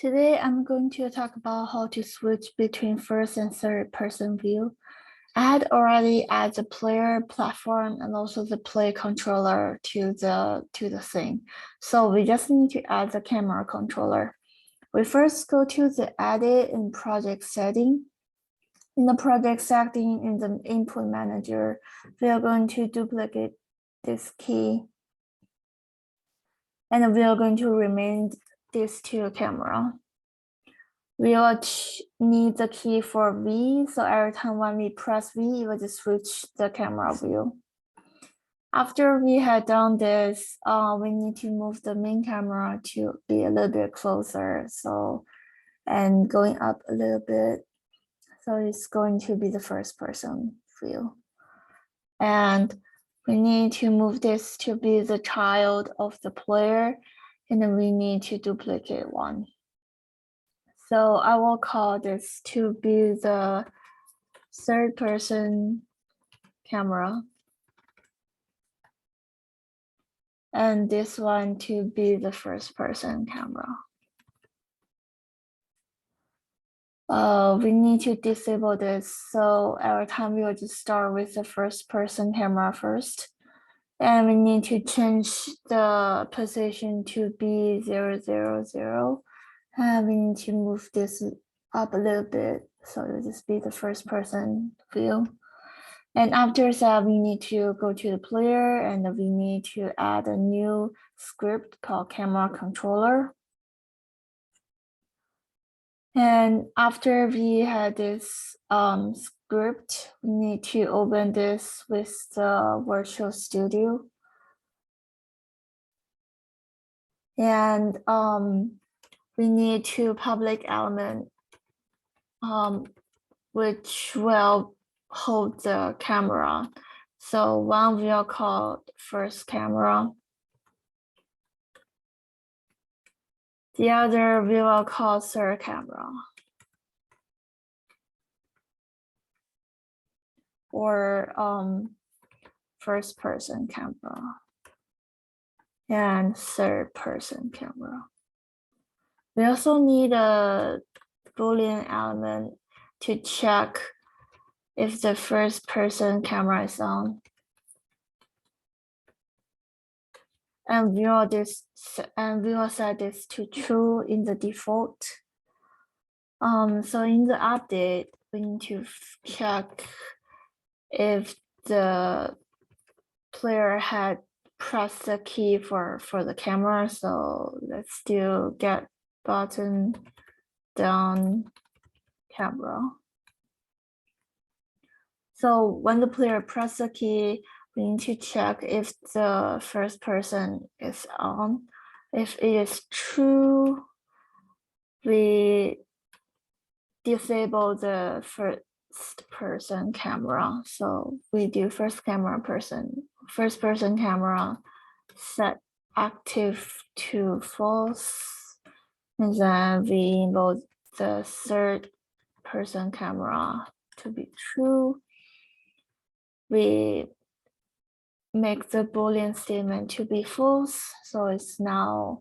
Today, I'm going to talk about how to switch between first and third person view. I had already added the player platform and also the play controller to the thing. So we just need to add the camera controller. We first go to the edit and project setting. In the project setting in the input manager, we are going to duplicate this key. And we are going to rename this to camera. We will need the key for V, so every time when we press V, it will just switch the camera view. After we had done this, we need to move the main camera to be a little bit closer, and going up a little bit, so it's going to be the first person view. And we need to move this to be the child of the player, and then we need to duplicate one. So I will call this to be the third person camera. And this one to be the first person camera. We need to disable this. So every time we will just start with the first person camera first. And we need to change the position to be 000. And we need to move this up a little bit, so it'll just be the first person view. And after that, we need to go to the player and we need to add a new script called camera controller. And after we had this script, we need to open this with the Virtual Studio. And we need to public element, which will hold the camera. So one will call first camera. The other we will call third camera. Or first person camera. And third person camera. We also need a Boolean element to check if the first person camera is on. And we will set this to true in the default. So in the update, we need to check if the player had pressed the key for the camera. So let's do get button down camera. So when the player presses the key, we need to check if the first person is on. If it is true, we disable the first person camera. So we do first person camera set active to false, and then we enable the third person camera to be true. We make the Boolean statement to be false, so it's now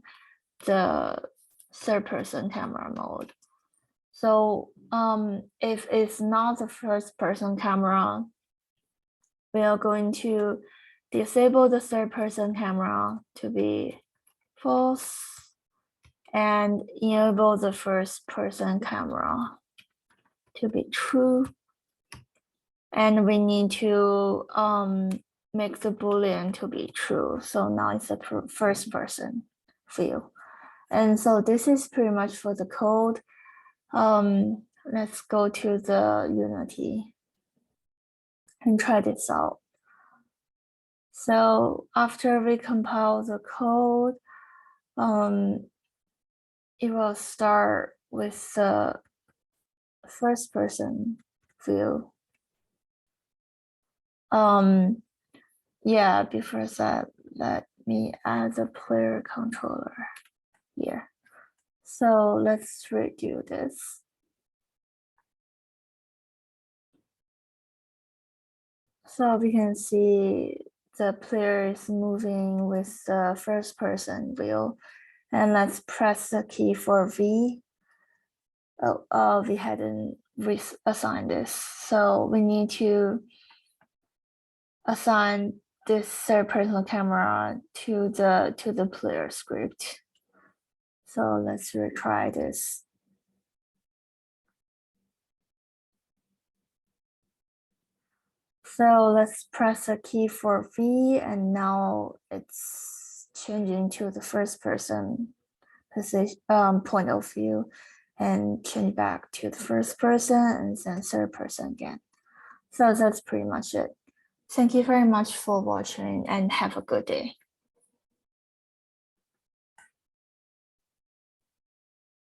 the third person camera mode. So if it's not the first person camera, we are going to disable the third person camera to be false and enable the first person camera to be true. And we need to make the Boolean to be true. So now it's a first person view. And so this is pretty much for the code. Let's go to the Unity and try this out. So after we compile the code, it will start with the first person view. Yeah, before that, let me add the player controller here. So let's redo this. So we can see the player is moving with the first person view. And let's press the key for V. we hadn't assigned this, so we need to assign this third person camera to the player script. So let's retry this. So let's press a key for V, and now it's changing to the first person position, point of view, and change back to the first person and then third person again. So that's pretty much it. Thank you very much for watching and have a good day.